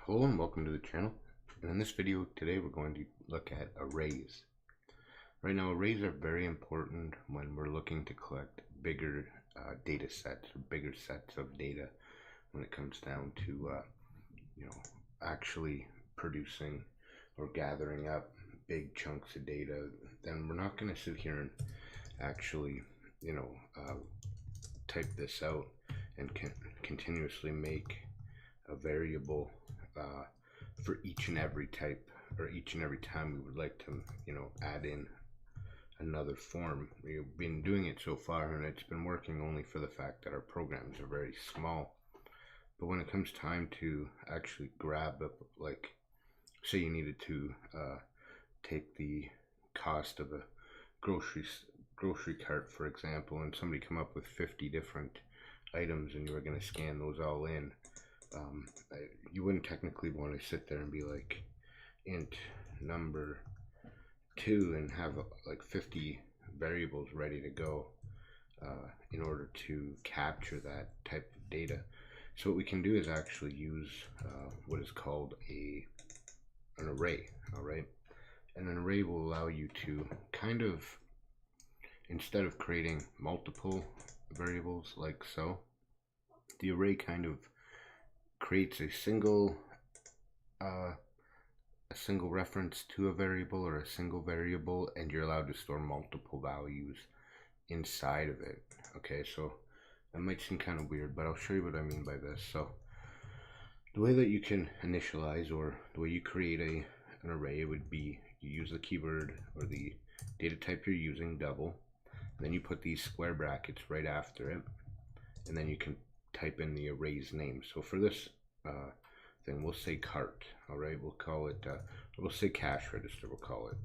Hello and welcome to the channel. And in this video today we're going to look at arrays. Right now arrays are very important when we're looking to collect bigger data sets or bigger sets of data when it comes down to actually producing or gathering up big chunks of data. Then we're not going to sit here and actually type this out and continuously make a variable for each and every type, or each and every time we would like to add in another form. We've been doing it so far and it's been working only for the fact that our programs are very small. But when it comes time to actually grab up, like say you needed to take the cost of a grocery cart, for example, and somebody come up with 50 different items and you were going to scan those all in, you wouldn't technically want to sit there and be like int number 2 and have like 50 variables ready to go in order to capture that type of data. So what we can do is actually use what is called an array. All right, and an array will allow you to kind of, instead of creating multiple variables like so, the array kind of creates a single reference to a variable or a single variable, and you're allowed to store multiple values inside of it. Okay, so that might seem kind of weird, but I'll show you what I mean by this. So the way that you can initialize, or the way you create an array, would be you use the keyword or the data type you're using, double, then you put these square brackets right after it, and then you can type in the array's name. So for this thing, we'll say cart. All right, we'll call it we'll say cash register, we'll call it.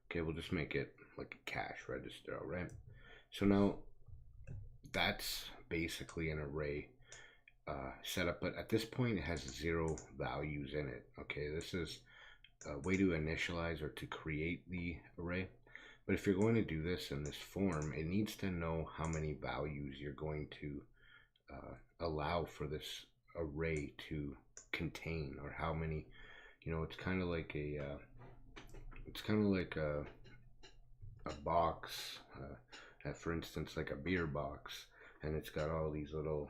Okay, we'll just make it like a cash register. All right, so now that's basically an array setup, but at this point it has 0 values in it. Okay, this is a way to initialize or to create the array. But if you're going to do this in this form, it needs to know how many values you're going to allow for this array to contain, or how many, it's kind of like a box, for instance, like a beer box, and it's got all these little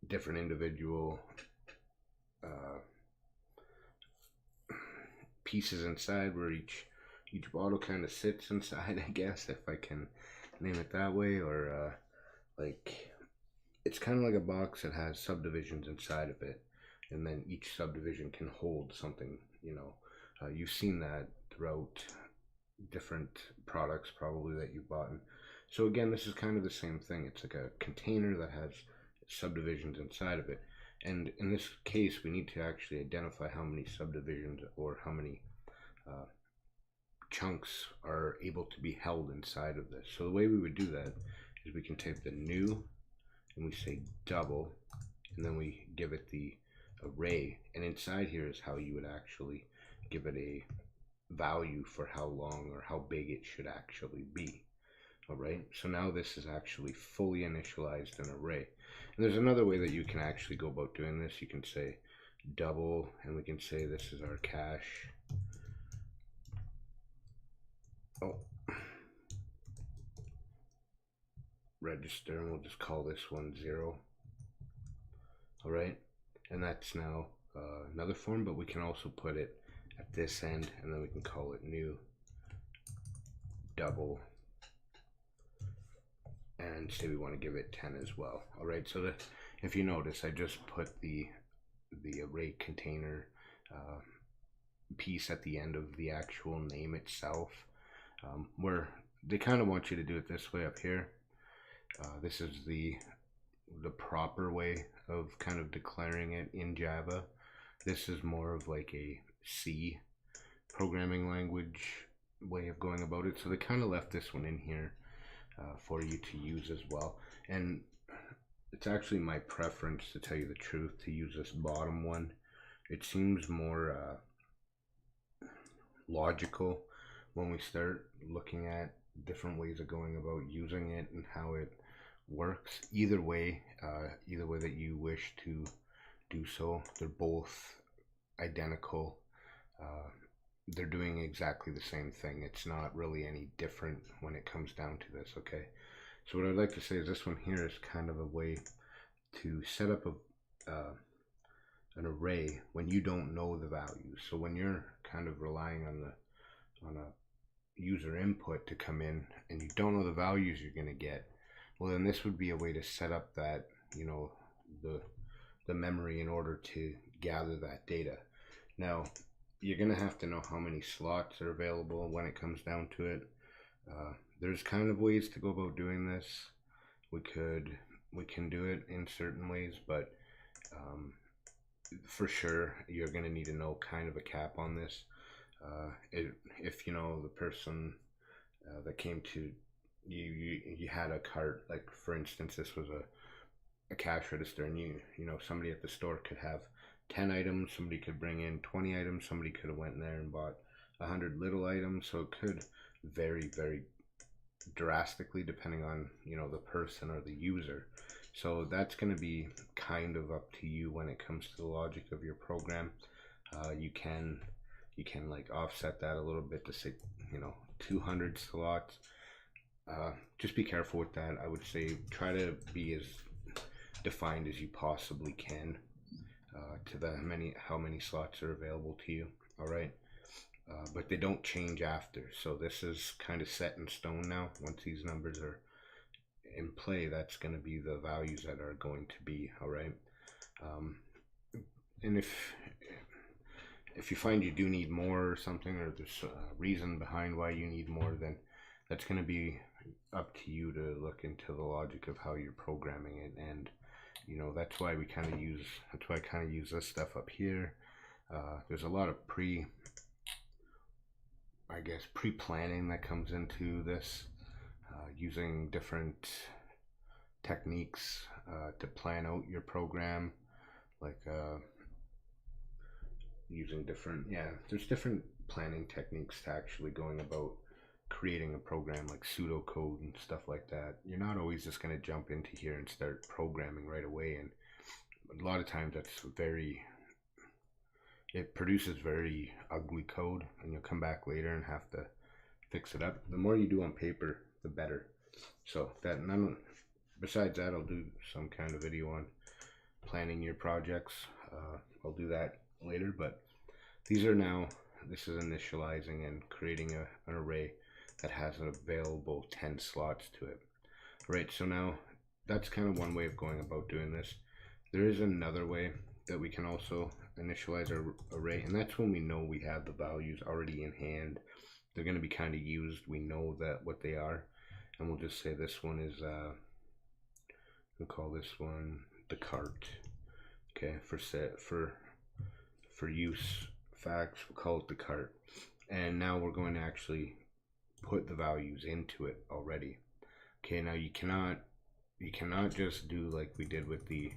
different individual pieces inside, where each bottle kind of sits inside, I guess, if I can name it that way. Or like, it's kind of like a box that has subdivisions inside of it, and then each subdivision can hold something. You've seen that throughout different products probably that you've bought. So again, this is kind of the same thing. It's like a container that has subdivisions inside of it. And in this case, we need to actually identify how many subdivisions, or how many chunks are able to be held inside of this. So the way we would do that is we can type the new, and we say double, and then we give it the array. And inside here is how you would actually give it a value for how long or how big it should actually be. All right, so now this is actually fully initialized an array. And there's another way that you can actually go about doing this. You can say double, and we can say this is our cash. Register, and we'll just call this one 0. All right, and that's now another form, but we can also put it at this end, and then we can call it new double, and say we want to give it 10 as well. All right, so that, if you notice, I just put the array container piece at the end of the actual name itself, where they kind of want you to do it this way up here. This is the proper way of kind of declaring it in Java. This is more of like a C programming language way of going about it. So they kind of left this one in here for you to use as well. And it's actually my preference, to tell you the truth, to use this bottom one. It seems more logical when we start looking at different ways of going about using it and how it works. Either way that you wish to do so. They're both identical. They're doing exactly the same thing. It's not really any different when it comes down to this, okay? So what I'd like to say is this one here is kind of a way to set up an array when you don't know the values. So when you're kind of relying on a user input to come in and you don't know the values you're going to get, well, then this would be a way to set up that, you know, the memory in order to gather that data. Now, you're going to have to know how many slots are available when it comes down to it. There's kind of ways to go about doing this. We can do it in certain ways, but for sure you're going to need to know kind of a cap on this. If you know the person that came to you had a cart, like for instance this was a cash register, and you know somebody at the store could have 10 items, somebody could bring in 20 items, somebody could have went in there and bought 100 little items, so it could vary very drastically depending on, you know, the person or the user. So that's going to be kind of up to you when it comes to the logic of your program. You can like offset that a little bit to say, you know, 200 slots. Just be careful with that. I would say try to be as defined as you possibly can to how many slots are available to you. All right. But they don't change after, so this is kind of set in stone now. Once these numbers are in play, that's going to be the values that are going to be. All right. And if you find you do need more or something, or there's a reason behind why you need more, then that's going to be up to you to look into the logic of how you're programming it. And you know, that's why I kind of use this stuff up here. There's a lot of pre-planning that comes into this, using different techniques to plan out your program, like using there's different planning techniques to actually going about creating a program, like pseudocode and stuff like that. You're not always just going to jump into here and start programming right away, and a lot of times it produces very ugly code, and you'll come back later and have to fix it up. The more you do on paper, the better. So besides that, I'll do some kind of video on planning your projects. I'll do that later, but this is initializing and creating an array that has an available 10 slots to it. Right, so now that's kind of one way of going about doing this. There is another way that we can also initialize our array, and that's when we know we have the values already in hand. They're going to be kind of used. We know that what they are, and we'll just say this one is we'll call this one the cart. Okay, for use facts, we'll call it the cart. And now we're going to actually put the values into it already. Okay, now you cannot just do like we did with the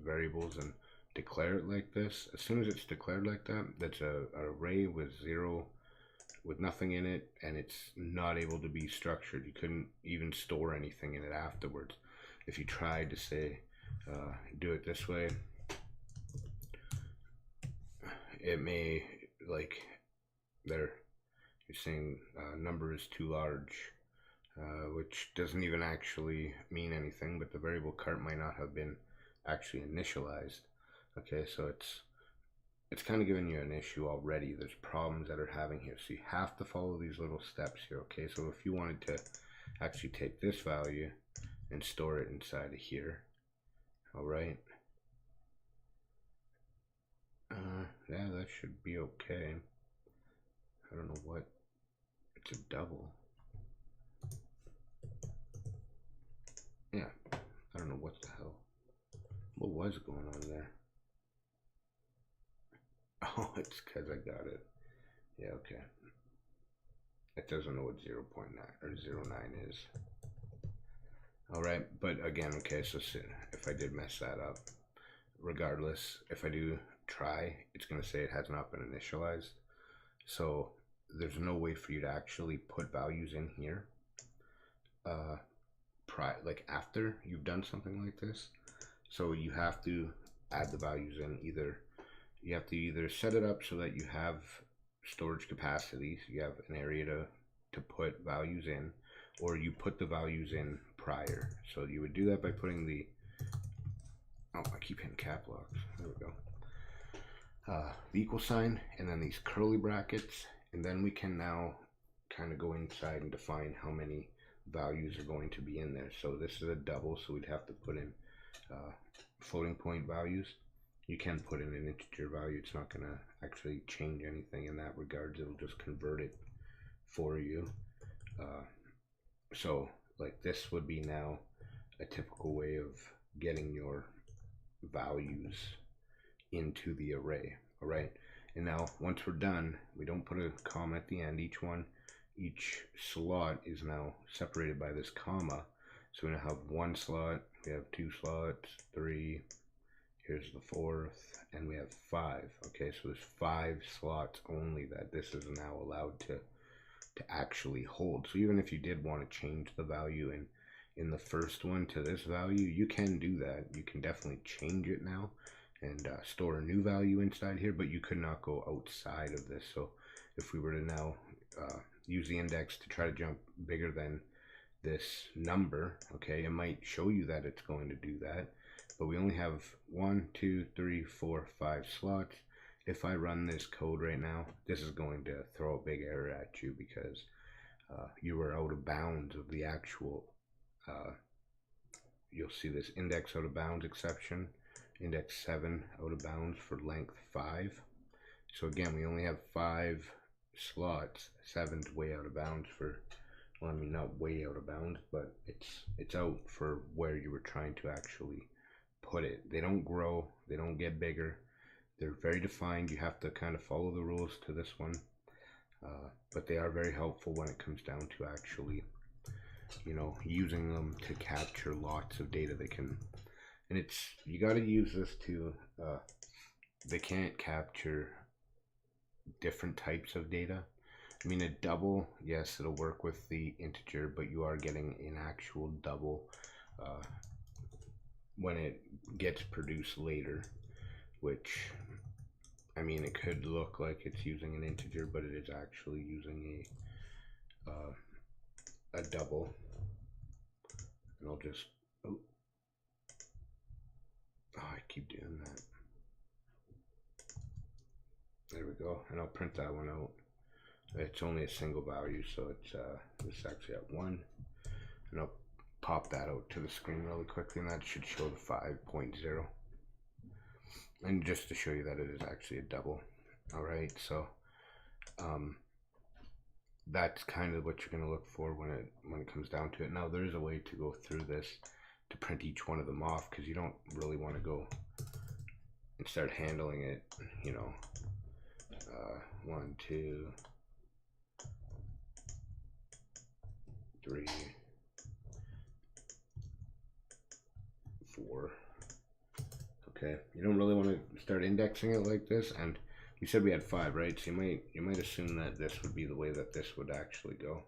variables and declare it like this. As soon as it's declared like that, that's an array with nothing in it, and it's not able to be structured. You couldn't even store anything in it afterwards. If you tried to say do it this way, it may, like, you're saying number is too large, which doesn't even actually mean anything, but the variable cart might not have been actually initialized. Okay, so it's kind of giving you an issue already. There's problems that are having here, so you have to follow these little steps here. Okay, so if you wanted to actually take this value and store it inside of here, all right, yeah, that should be okay. I don't know what, it's a double. Yeah, I don't know what the hell, what was going on there. Oh, it's because I got it. Yeah, okay. It doesn't know what 0.9 or 0.9 is. All right, but again, okay, so if I did mess that up, regardless, if I do try, it's going to say it has not been initialized. So there's no way for you to actually put values in here like after you've done something like this. So you have to add the values in. You have to either set it up so that you have storage capacity, so you have an area to put values in, or you put the values in prior. So you would do that by putting the, oh, I keep hitting cap locks, there we go, the equal sign, and then these curly brackets, and then we can now kind of go inside and define how many values are going to be in there. So this is a double, so we'd have to put in floating point values. You can put in an integer value. It's not going to actually change anything in that regards. It'll just convert it for you. So like this would be now a typical way of getting your values into the array. All right, and now once we're done, we don't put a comma at the end. Each slot is now separated by this comma. So we now have one slot, we have two slots, three, here's the fourth, and we have five. Okay, so there's 5 slots only that this is now allowed to actually hold. So even if you did want to change the value in the first one to this value, you can do that. You can definitely change it now and store a new value inside here, but you could not go outside of this. So if we were to now use the index to try to jump bigger than this number, okay, it might show you that it's going to do that, but we only have 1, 2, 3, 4, 5 slots. If I run this code right now, this is going to throw a big error at you because you were out of bounds of the actual, you'll see this index out of bounds exception, index 7 out of bounds for length 5. So again, we only have 5 slots. 7's way out of bounds for, well, I mean, not way out of bounds, but it's out for where you were trying to actually put it. They don't grow, they don't get bigger. They're very defined. You have to kind of follow the rules to this one, but they are very helpful when it comes down to actually, you know, using them to capture lots of data. They can, and it's, you got to use this to, they can't capture different types of data. I mean, a double, yes, it'll work with the integer, but you are getting an actual double when it gets produced later, which, I mean, it could look like it's using an integer, but it is actually using a double. And I'll just, oh, I keep doing that. There we go, and I'll print that one out. It's only a single value, so it's this is actually at 1, and I'll pop that out to the screen really quickly, and that should show the 5.0. And just to show you that it is actually a double. All right, so that's kind of what you're going to look for when it comes down to it. Now there is a way to go through this to print each one of them off, because you don't really want to go and start handling it, you know, 1, 2, 3, 4. Okay, you don't really want to start indexing it like this. And we said we had 5, right? So you might assume that this would be the way that this would actually go.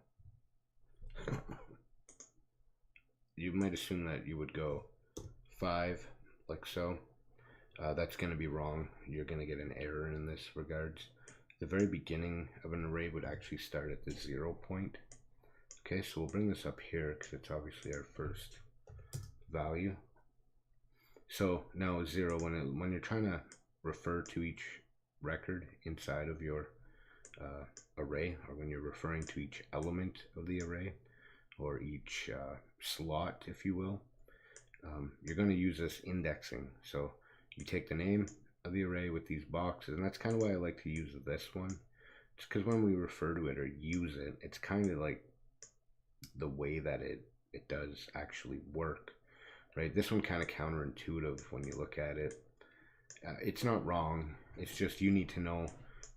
You might assume that you would go 5 like so. That's going to be wrong. You're going to get an error in this regards. The very beginning of an array would actually start at the 0 point. Okay, so we'll bring this up here because it's obviously our first value. So now 0, when you're trying to refer to each record inside of your array, or when you're referring to each element of the array, or each slot, if you will, you're going to use this indexing. So you take the name of the array with these boxes, and that's kind of why I like to use this one. It's because when we refer to it or use it, it's kind of like the way that it does actually work, right? This one kind of counterintuitive when you look at it. It's not wrong. It's just you need to know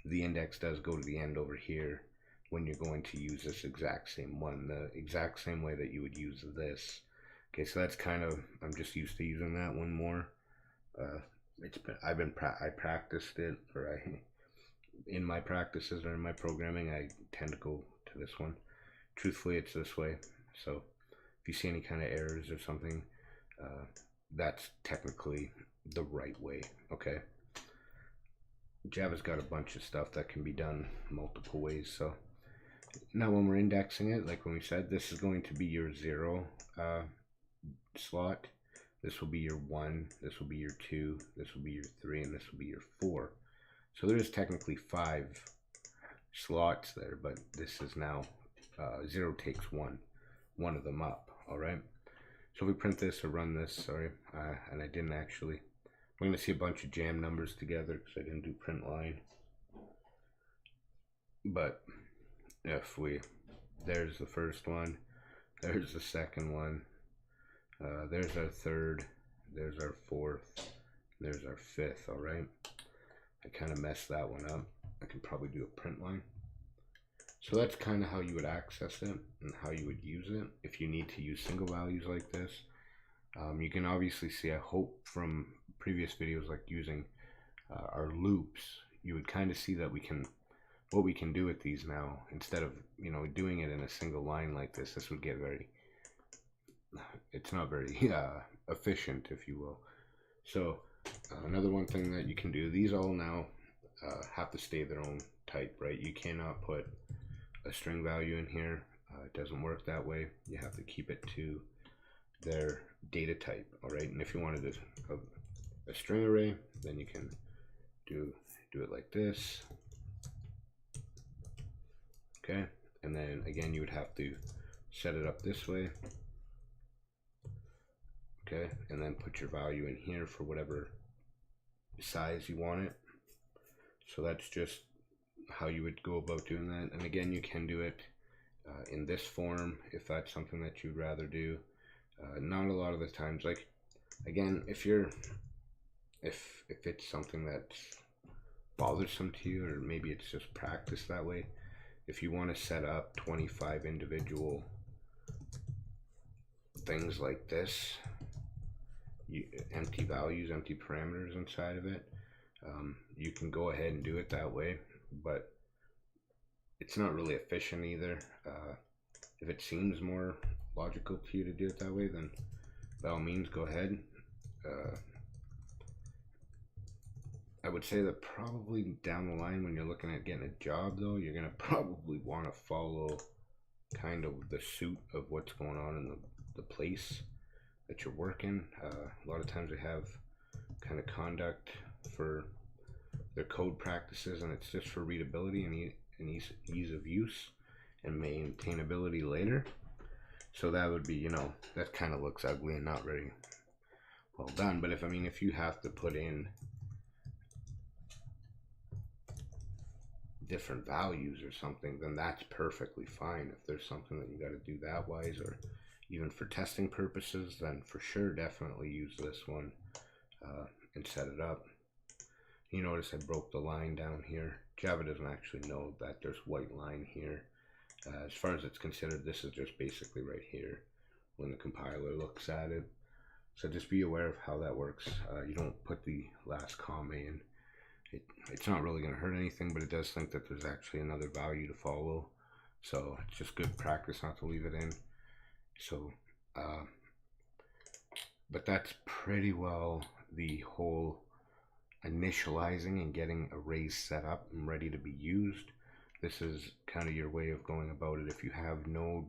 the index does go to the end over here when you're going to use this exact same one, the exact same way that you would use this. Okay, so that's kind of, I'm just used to using that one more. I practiced it, or in my practices or in my programming, I tend to go to this one. Truthfully, it's this way. So if you see any kind of errors or something, that's technically the right way, okay? Java's got a bunch of stuff that can be done multiple ways. So now when we're indexing it, like when we said, this is going to be your 0 slot. This will be your 1, this will be your 2, this will be your 3, and this will be your 4. So there's technically 5 slots there, but this is now 0 takes one of them up, all right? So if we print this or run this, sorry, and I didn't actually, we're going to see a bunch of jam numbers together because I didn't do print line. But if we, there's the first one, there's the second one, there's our third, there's our fourth, there's our fifth, all right? I kind of messed that one up. I can probably do a print line. So that's kind of how you would access it and how you would use it if you need to use single values like this. You can obviously see, I hope from previous videos like using our loops, you would kind of see that what we can do with these now, instead of, you know, doing it in a single line like this would get very, it's not very efficient, if you will. So another one thing that you can do, these all now have to stay their own type, right? You cannot put a string value in here. It doesn't work that way. You have to keep it to their data type, all right? And if you wanted a string array, then you can do it like this, okay? And then again, you would have to set it up this way, okay? And then put your value in here for whatever size you want it. So that's just how you would go about doing that. And again, you can do it in this form if that's something that you'd rather do. Not a lot of the times, like, again, if it's something that's bothersome to you, or maybe it's just practice that way, if you want to set up 25 individual things like this, empty values, empty parameters inside of it, you can go ahead and do it that way, but it's not really efficient either. If it seems more logical to you to do it that way, then by all means go ahead. I would say that probably down the line when you're looking at getting a job though, you're going to probably want to follow kind of the suit of what's going on in the place that you're working. A lot of times they have kind of conduct for their code practices, and it's just for readability and ease of use and maintainability later. So that would be, you know, that kind of looks ugly and not very well done. But if you have to put in different values or something, then that's perfectly fine. If there's something that you got to do that wise, or even for testing purposes, then for sure definitely use this one and set it up. You notice I broke the line down here. Java doesn't actually know that there's white line here. As far as it's considered, this is just basically right here when the compiler looks at it. So just be aware of how that works. You don't put the last comma in. It's not really going to hurt anything, but it does think that there's actually another value to follow. So it's just good practice not to leave it in. So, but that's pretty well the whole initializing and getting arrays set up and ready to be used. This is kind of your way of going about it. If you have no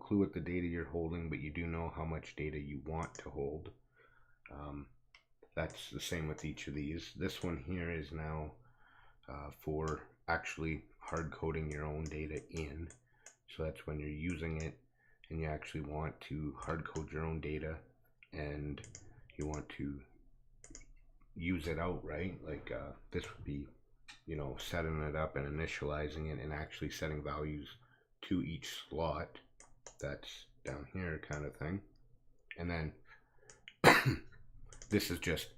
clue what the data you're holding, but you do know how much data you want to hold, that's the same with each of these. This one here is now for actually hard coding your own data in. So that's when you're using it and you actually want to hard code your own data and you want to use it out, right? Like this would be, you know, setting it up and initializing it and actually setting values to each slot that's down here kind of thing. And then this is just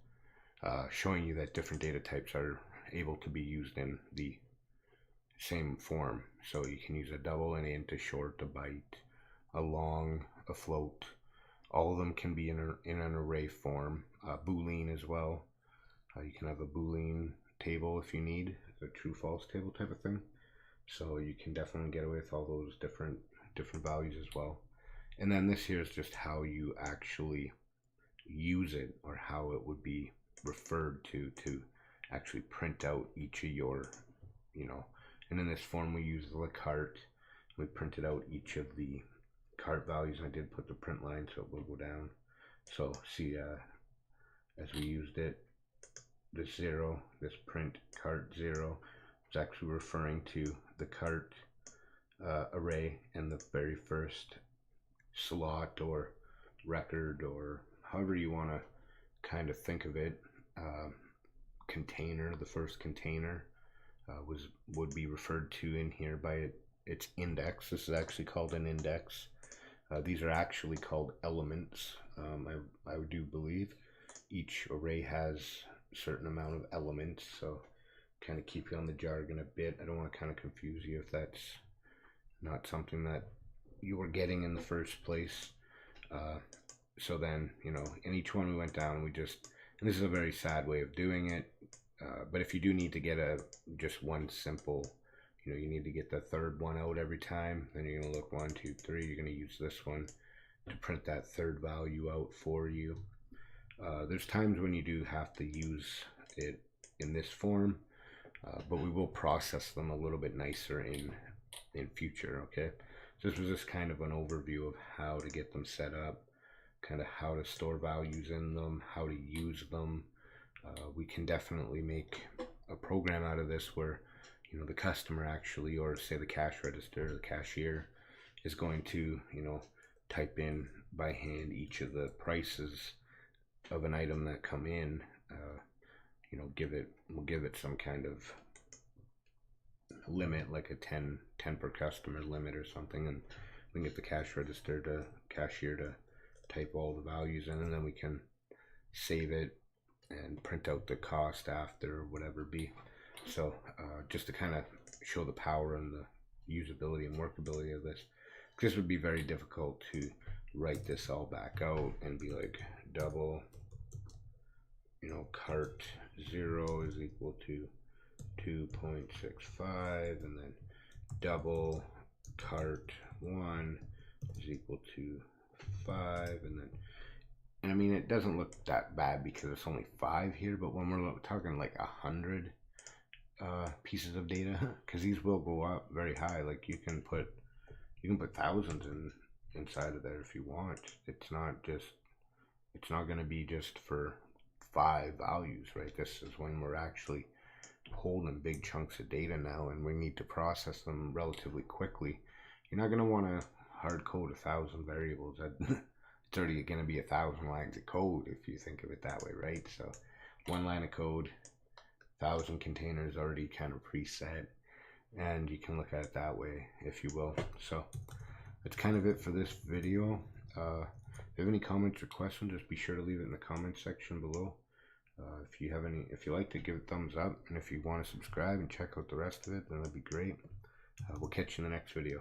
showing you that different data types are able to be used in the same form. So you can use a double, an int, a short, a byte, a long, a float. All of them can be in an array form. Boolean as well. You can have a Boolean table if you need, a true false table type of thing. So you can definitely get away with all those different values as well. And then this here is just how you actually use it, or how it would be referred to actually print out each of your, and in this form we use the cart. We printed out each of the cart values. I did put the print line so it will go down. So see, as we used it, this 0, this print cart 0, it's actually referring to the cart array and the very first slot or record, or however you want to kind of think of it. Container, the first container would be referred to in here by its index. This is actually called an index. These are actually called elements. I do believe each array has a certain amount of elements, so kind of keep you on the jargon a bit. I don't want to kind of confuse you if that's not something that you were getting in the first place. So then, in each one we went down and and this is a very sad way of doing it, but if you do need to get just one simple, you need to get the third one out every time, then you're going to look 1, 2, 3, you're going to use this one to print that third value out for you. There's times when you do have to use it in this form, but we will process them a little bit nicer in future, okay? So this was just kind of an overview of how to get them set up, kind of how to store values in them, how to use them. We can definitely make a program out of this where, the customer actually, or say the cash register, the cashier, is going to, type in by hand each of the prices of an item that come in. We'll give it some kind of limit, like a 10 per customer limit or something, and we can get the cashier to type all the values in, and then we can save it and print out the cost after, or whatever it be. So just to kind of show the power and the usability and workability of this. This would be very difficult to write this all back out and be like double, cart 0 is equal to 2.65, and then double cart 1 is equal to 5, and I mean, it doesn't look that bad because it's only 5 here, but when we're talking like 100 pieces of data, because these will go up very high, like you can put thousands inside of there if you want. It's not going to be just for 5 values, right? This is when we're actually holding big chunks of data now, and we need to process them relatively quickly. You're not going to want to hard code 1,000 variables. It's already going to be 1,000 lines of code if you think of it that way, right? So 1 line of code, 1,000 containers already kind of preset, and you can look at it that way, if you will. So that's kind of it for this video. If you have any comments or questions, just be sure to leave it in the comment section below. If you liked it, give it a thumbs up, and if you want to subscribe and check out the rest of it, then that'd be great. We'll catch you in the next video.